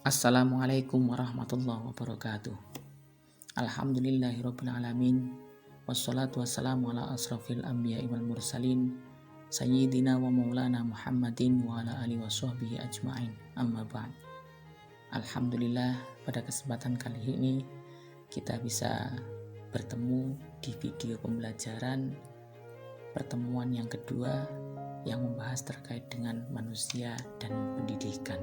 Assalamualaikum warahmatullahi wabarakatuh. Alhamdulillahirabbil alamin. Wassalatu wassalamu ala asrafil anbiya'i wal mursalin sayyidina wa maulana Muhammadin wa ala alihi washabbihi ajmain. Amma ba'd. Alhamdulillah, pada kesempatan kali ini kita bisa bertemu di video pembelajaran pertemuan yang kedua yang membahas terkait dengan manusia dan pendidikan.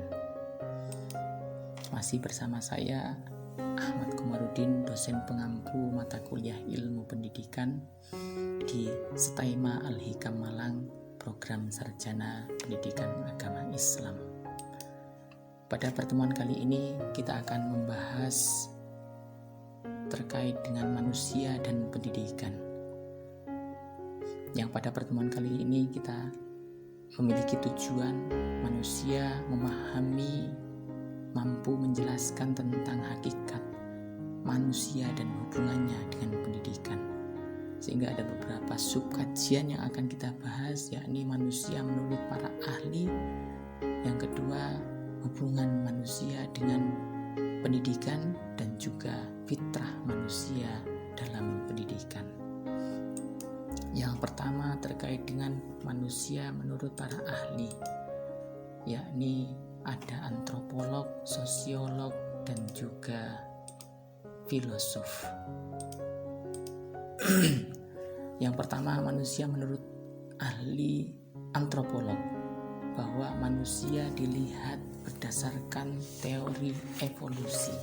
Masih bersama saya Ahmad Komarudin, dosen pengampu mata kuliah ilmu pendidikan di Setaima Al-Hikam Malang, program sarjana pendidikan agama Islam. Pada pertemuan kali ini kita akan membahas terkait dengan manusia dan pendidikan. Yang pada pertemuan kali ini kita memiliki tujuan manusia memahami, mampu menjelaskan tentang hakikat manusia dan hubungannya dengan pendidikan. Sehingga ada beberapa subkajian yang akan kita bahas, yakni manusia menurut para ahli. Yang kedua, hubungan manusia dengan pendidikan dan juga fitrah manusia dalam pendidikan. Yang pertama terkait dengan manusia menurut para ahli, yakni ada antropolog, sosiolog, dan juga filosof. Yang pertama, manusia menurut ahli antropolog, bahwa manusia dilihat berdasarkan teori evolusi,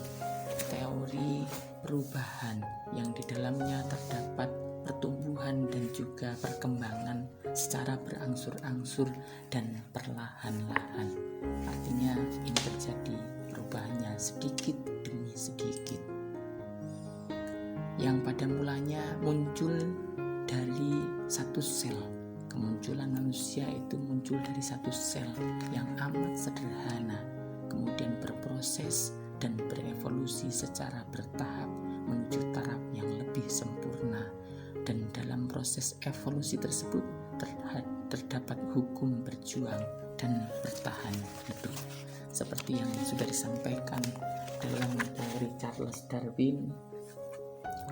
teori perubahan yang di dalamnya terdapat pertumbuhan dan juga perkembangan secara berangsur-angsur dan perlahan-lahan. Artinya ini terjadi perubahannya sedikit demi sedikit, yang pada mulanya muncul dari satu sel. Kemunculan manusia itu muncul dari satu sel yang amat sederhana, kemudian berproses dan berevolusi secara bertahap menuju taraf yang lebih sempurna. Dan dalam proses evolusi tersebut terdapat hukum berjuang dan bertahan hidup, seperti yang sudah disampaikan dalam teori Charles Darwin,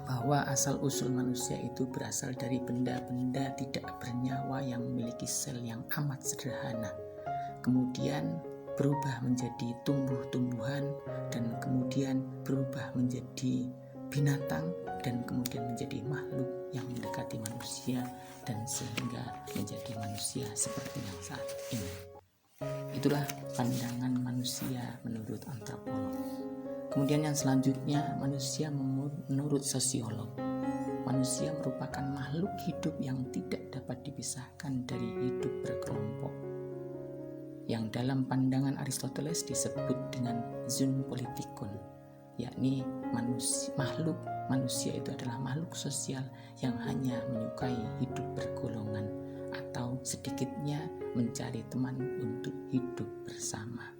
bahwa asal-usul manusia itu berasal dari benda-benda tidak bernyawa yang memiliki sel yang amat sederhana, kemudian berubah menjadi tumbuh-tumbuhan, dan kemudian berubah menjadi binatang, dan kemudian menjadi makhluk yang mendekati manusia, dan sehingga menjadi manusia seperti yang saat ini. Itulah pandangan manusia menurut antropolog. Kemudian yang selanjutnya, manusia menurut sosiolog. Manusia merupakan makhluk hidup yang tidak dapat dipisahkan dari hidup berkelompok, yang dalam pandangan Aristoteles disebut dengan zoon politikon, yakni manusia itu adalah makhluk sosial yang hanya menyukai hidup bergolongan atau sedikitnya mencari teman untuk hidup bersama.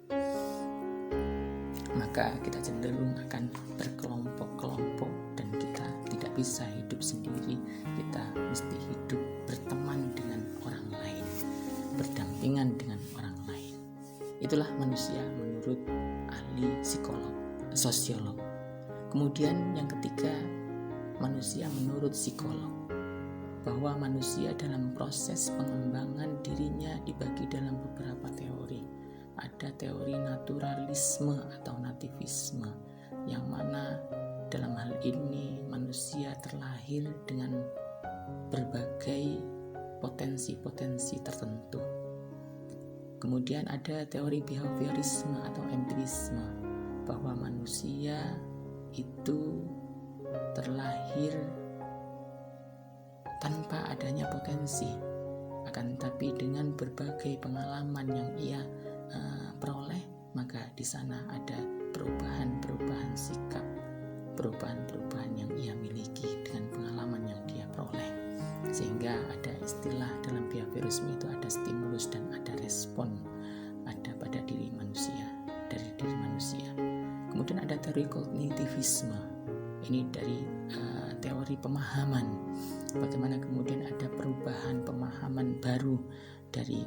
Maka kita cenderung akan berkelompok-kelompok dan kita tidak bisa hidup sendiri. Kita mesti hidup berteman dengan orang lain, berdampingan dengan orang lain. Itulah manusia menurut ahli sosiolog. Kemudian yang ketiga, manusia menurut psikolog, bahwa manusia dalam proses pengembangan dirinya dibagi dalam beberapa teori. Ada teori naturalisme atau nativisme, yang mana dalam hal ini manusia terlahir dengan berbagai potensi-potensi tertentu. Kemudian ada teori behaviorisme atau empirisme, bahwa manusia itu terlahir tanpa adanya potensi, akan tetapi dengan berbagai pengalaman yang ia peroleh, maka di sana ada perubahan-perubahan sikap, perubahan-perubahan yang ia miliki dengan pengalaman yang dia peroleh. Sehingga ada istilah dalam behaviorisme itu ada stimulus dan ada respon, ada pada diri manusia, dari diri manusia. Kemudian ada teori kognitivisme, ini dari teori pemahaman, bagaimana kemudian ada perubahan pemahaman baru dari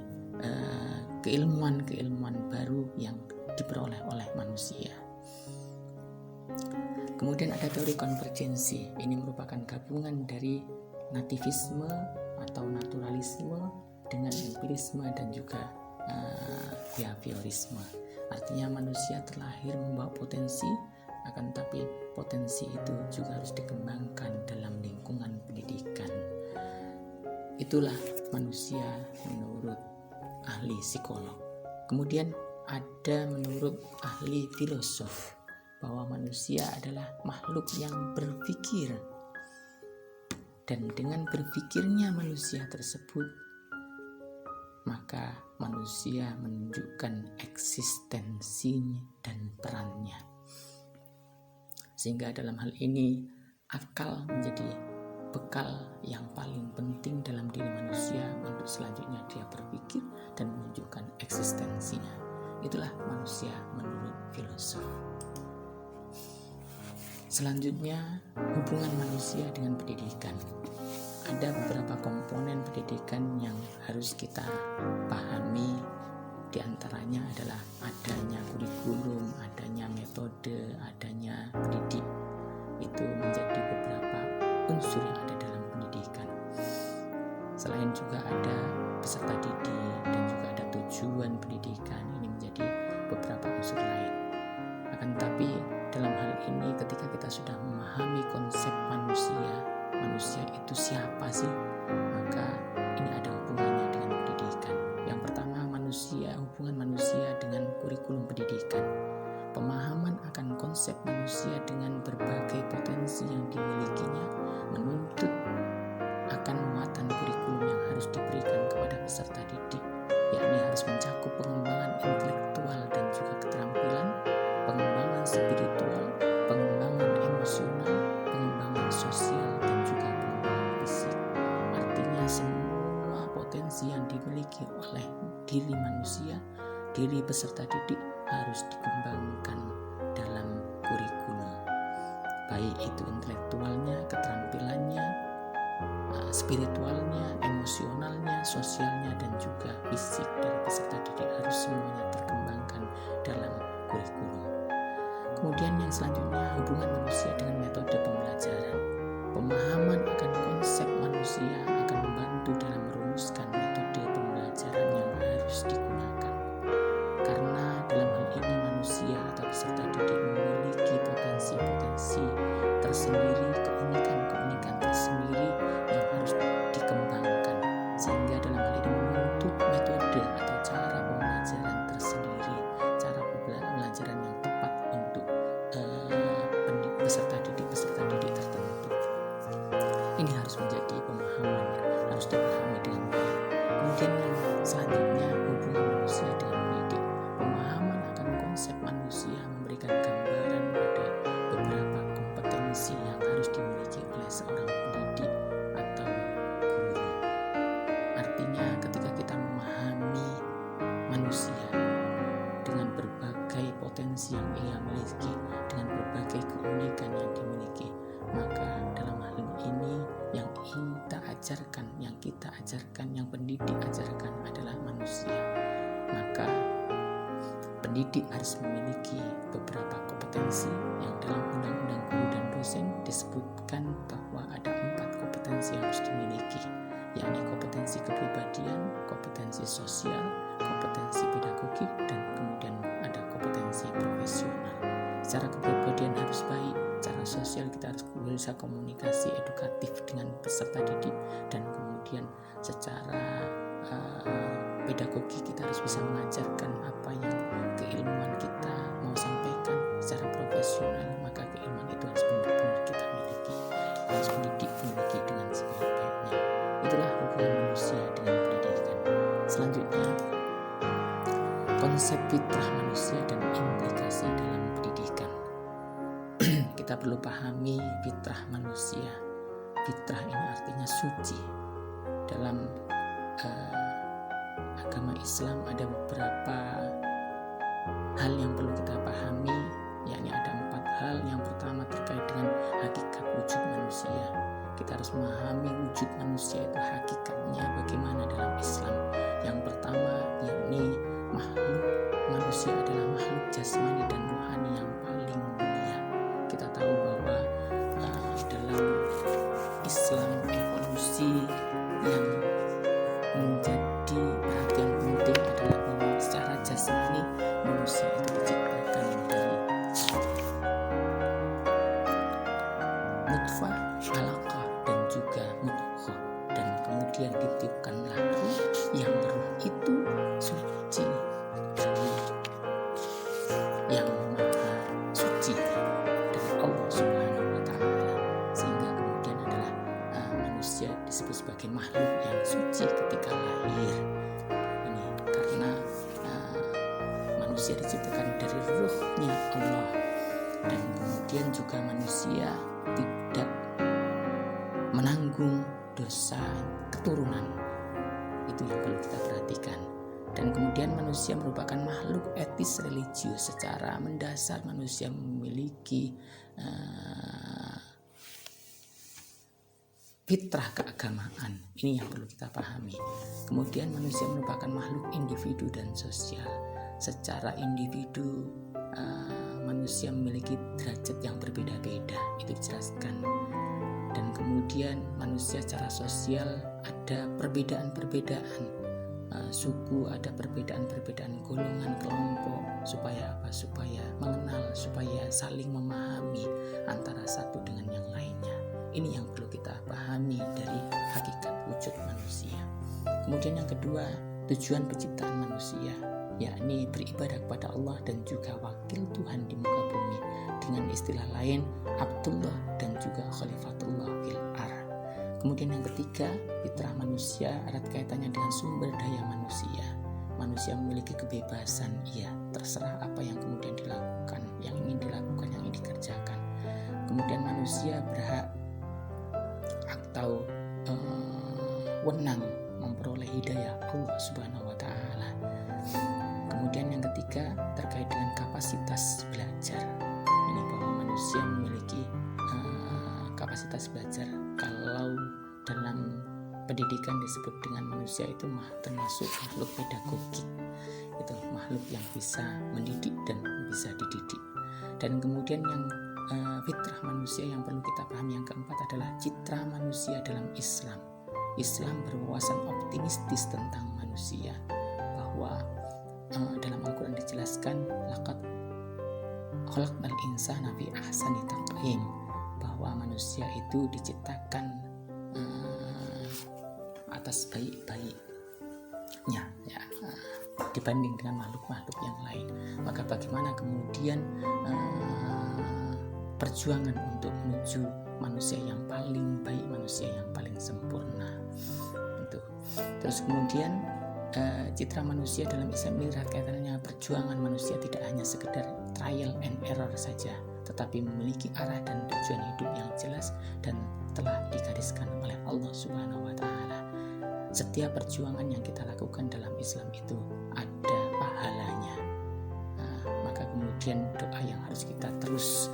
keilmuan-keilmuan baru yang diperoleh oleh manusia. Kemudian ada teori konvergensi. Ini merupakan gabungan dari nativisme atau naturalisme dengan empirisme dan juga behaviorisme. Artinya manusia terlahir membawa potensi, akan tapi potensi itu juga harus dikembangkan dalam lingkungan pendidikan. Itulah manusia menurut ahli psikolog. Kemudian ada menurut ahli filosof bahwa manusia adalah makhluk yang berpikir, dan dengan berpikirnya manusia tersebut maka manusia menunjukkan eksistensinya dan perannya. Sehingga dalam hal ini akal menjadi bekal yang paling penting dalam diri manusia untuk selanjutnya dia berpikir dan menunjukkan eksistensinya. Itulah manusia menurut filosof. Selanjutnya, hubungan manusia dengan pendidikan. Ada beberapa komponen pendidikan yang harus kita pahami. Di antaranya adalah adanya kurikulum, adanya metode, adanya pendidik. Itu menjadi beberapa unsur yang ada dalam pendidikan. Selain juga ada peserta didik dan juga ada tujuan pendidikan. Ini menjadi beberapa unsur lain. Akan tetapi dalam hal ini ketika kita sudah memahami konsep manusia itu siapa sih? Maka ini ada hubungannya dengan pendidikan. Yang pertama, hubungan manusia dengan kurikulum pendidikan. Pemahaman akan konsep manusia dengan berbagai potensi yang dimilikinya menuntut akan muatan kurikulum yang harus diberikan kepada peserta didik, yakni harus mencakup pengembangan intelektual dan juga keterampilan, pengembangan spiritual, pengembangan emosional, pengembangan sosial, dan juga pengembangan fisik. Artinya semua potensi yang dimiliki oleh diri manusia, diri peserta didik harus dikembangkan dalam kurikulum. Baik itu intelektualnya, keterampilannya, spiritualnya, emosionalnya, sosialnya, dan juga fisik dari peserta didik harus semuanya terkembangkan dalam kurikulum. Kemudian yang selanjutnya, hubungan manusia dengan metode pembelajaran. Pemahaman akan konsep manusia akan membantu dalam merumuskan metode pembelajaran yang harus digunakan. Karena dalam hal ini manusia atau peserta didik memiliki potensi-potensi tersendiri, keunikan-keunikan tersendiri yang harus dikembangkan. Sehingga dalam hal ini menuntut metode atau cara pembelajaran tersendiri, cara pembelajaran yang tepat untuk peserta didik tertentu. Ini harus menjadi pemahaman, harus dipahami dengan baik. Kemudian yang selanjutnya, hubungan manusia dengan pendidik. Pemahaman akan konsep manusia memberikan gambaran pada beberapa kompetensi yang harus dimiliki oleh seorang pendidik atau guru. Artinya ketika kita memahami manusia dengan berbagai potensi yang ia miliki, dengan berbagai keunikan yang dimiliki, maka dalam hal ini yang kita ajarkan, yang pendidik ajarkan adalah manusia. Maka pendidik harus memiliki beberapa kompetensi yang dalam Undang-Undang Guru dan Dosen disebutkan bahwa ada 4 kompetensi yang harus dimiliki, yakni kompetensi kepribadian, kompetensi sosial, kompetensi pedagogik, dan kemudian ada kompetensi profesional. Secara kepribadian harus baik, secara sosial kita harus bisa komunikasi edukatif dengan peserta didik, dan kemudian secara pedagogi kita harus bisa mengajarkan apa yang keilmuan kita mau sampaikan. Secara profesional maka keilmuan itu harus benar-benar kita miliki, harus pendidik miliki dengan sebaik-baiknya. Itulah hubungan manusia dengan pendidikan. Selanjutnya, konsep fitrah manusia dan implikasi dalam pendidikan. Kita perlu pahami fitrah manusia. Fitrah ini artinya suci. Dalam agama Islam ada beberapa hal yang perlu kita pahami, yakni ada 4 hal. Yang pertama terkait dengan hakikat wujud manusia. Kita harus memahami wujud manusia itu hakikatnya bagaimana dalam Islam. Yang pertama yakni manusia adalah makhluk jasmani dan rohani yang paling mulia. Kita tahu bahwa manusia itu diciptakan dari nutfah, alaqah, dan juga mudghah, dan kemudian ditiupkanlah ruh, yang ruh itu suci dari yang maha suci dari Allah Subhanahu wa Ta'ala, sehingga kemudian adalah manusia disebut sebagai makhluk yang suci ketika lahir. Ini karena manusia diciptakan dari ruhnya Allah, dan kemudian juga manusia tidak menanggung dosa keturunan. Itu yang perlu kita perhatikan. Dan kemudian manusia merupakan makhluk etis religius. Secara mendasar manusia memiliki fitrah keagamaan. Ini yang perlu kita pahami. Kemudian manusia merupakan makhluk individu dan sosial. Secara individu manusia memiliki derajat yang berbeda-beda, itu dijelaskan. Dan kemudian manusia secara sosial ada perbedaan-perbedaan suku, ada perbedaan-perbedaan golongan, kelompok. Supaya apa? Supaya mengenal, supaya saling memahami antara satu dengan yang lainnya. Ini yang perlu kita pahami dari hakikat wujud manusia. Kemudian yang kedua, tujuan penciptaan manusia, yakni beribadah kepada Allah dan juga wakil Tuhan di muka bumi, dengan istilah lain Abdullah dan juga Khalifatullah fil ar. Kemudian yang ketiga, fitrah manusia erat kaitannya dengan sumber daya manusia. Manusia memiliki kebebasan, ia terserah apa yang kemudian dilakukan, yang ingin dilakukan, yang ingin dikerjakan. Kemudian manusia berhak atau wenang memperoleh hidayah Allah Subhanahu wa Ta'ala. Kemudian yang ketiga terkait dengan kapasitas belajar. Ini bahwa manusia memiliki kapasitas belajar. Kalau dalam pendidikan disebut dengan manusia itu termasuk makhluk pedagogik. Itu makhluk yang bisa mendidik dan bisa dididik. Dan kemudian yang fitrah manusia yang perlu kita pahami yang keempat adalah citra manusia dalam Islam. Islam berwawasan optimistis tentang manusia, bahwa dalam Al-Quran dijelaskan laqad khalaqnal insana fi ahsani taqwim, bahwa manusia itu diciptakan atas baik-baiknya dibanding dengan makhluk-makhluk yang lain. Maka bagaimana kemudian perjuangan untuk menuju manusia yang paling baik, manusia yang paling sempurna itu. Terus kemudian citra manusia dalam Islam ini erat kaitannya perjuangan manusia tidak hanya sekedar trial and error saja, tetapi memiliki arah dan tujuan hidup yang jelas dan telah digariskan oleh Allah Subhanahu wa Ta'ala. Setiap perjuangan yang kita lakukan dalam Islam itu ada pahalanya. Maka kemudian doa yang harus kita terus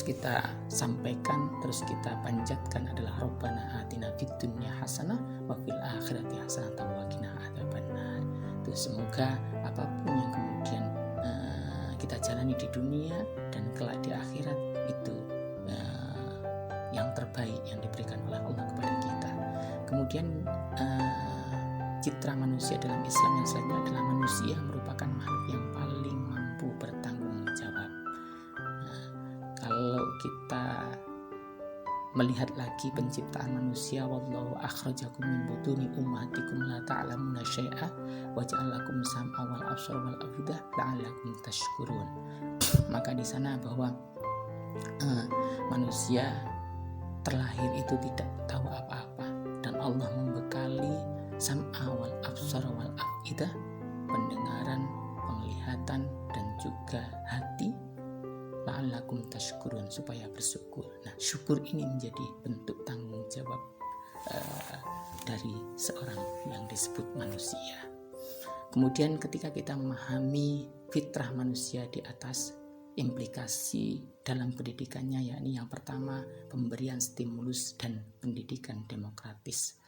kita sampaikan, terus kita panjatkan adalah Rabbana atina fid dunya hasanah wa fil akhirati hasanah wa qina adzabannar. Itu semoga apapun yang kemudian kita jalani di dunia dan kelak di akhirat itu yang terbaik yang diberikan oleh Allah kepada kita. Kemudian citra manusia dalam Islam yang selanjutnya adalah manusia merupakan makhluk yang paling mampu bertanggung jawab. Kalau kita melihat lagi penciptaan manusia, wallahu akhrajakum min butuni ummatikum la ta'lamuna syai'a wa ja'alakum sam'a wal absara wal afidah la'allakum tashkurun. Maka di sana bahwa manusia terlahir itu tidak tahu apa-apa, dan Allah membekali sam'a wal absara wal afidah, pendengaran, penglihatan, dan juga hati, la'allakum tashkurun, supaya bersyukur. Nah, syukur ini menjadi bentuk tanggung jawab dari seorang yang disebut manusia. Kemudian ketika kita memahami fitrah manusia di atas, implikasi dalam pendidikannya, yakni yang pertama pemberian stimulus dan pendidikan demokratis.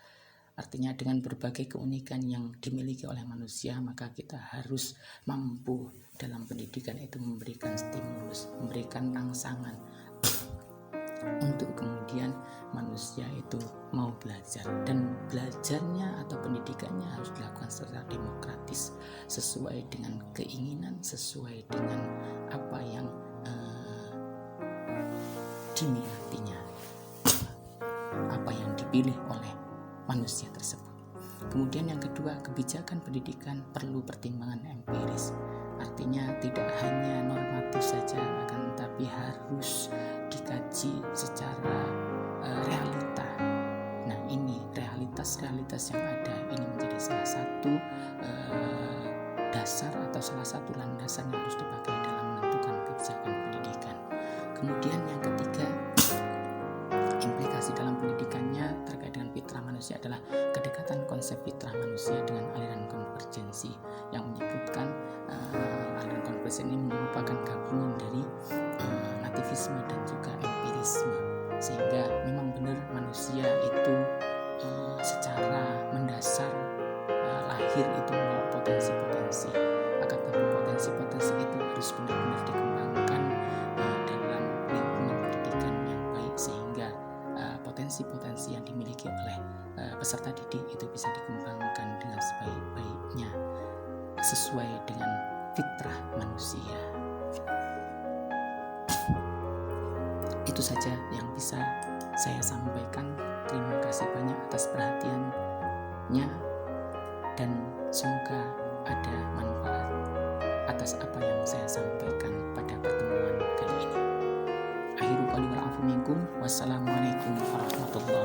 Artinya dengan berbagai keunikan yang dimiliki oleh manusia, maka kita harus mampu dalam pendidikan itu memberikan stimulus, memberikan rangsangan untuk kemudian manusia itu mau belajar, dan belajarnya atau pendidikannya harus dilakukan secara demokratis sesuai dengan keinginan, sesuai dengan apa yang diminatinya, apa yang dipilih oleh manusia tersebut. Kemudian yang kedua, kebijakan pendidikan perlu pertimbangan empiris. Artinya tidak hanya normatif saja, akan tetapi harus dikaji secara realita. Nah, ini realitas yang ada ini menjadi salah satu dasar atau salah satu landasan yang harus dipakai dalam menentukan kebijakan pendidikan. Kemudian yang ketiga, implikasi dalam pendidikannya terkait dengan fitrah manusia adalah kedekatan konsep fitrah manusia dengan aliran konvergensi, yang menyebutkan aliran konvergensi ini merupakan gabungan dari nativisme dan juga empirisme, sehingga memang benar manusia itu secara mendasar lahir itu membawa potensi-potensi, akan tetapi potensi-potensi itu harus benar-benar dikembangkan dalam lingkungan pendidikan yang baik, sehingga potensi-potensi yang dimiliki oleh peserta didik itu bisa dikembangkan dengan sebaik-baiknya sesuai dengan fitrah manusia. Itu saja yang bisa saya sampaikan. Terima kasih banyak atas perhatiannya, dan semoga ada manfaat atas apa yang saya sampaikan pada pertemuan kali ini. Akhirul qouli wal afu minkum. Wassalamualaikum warahmatullahi wabarakatuh.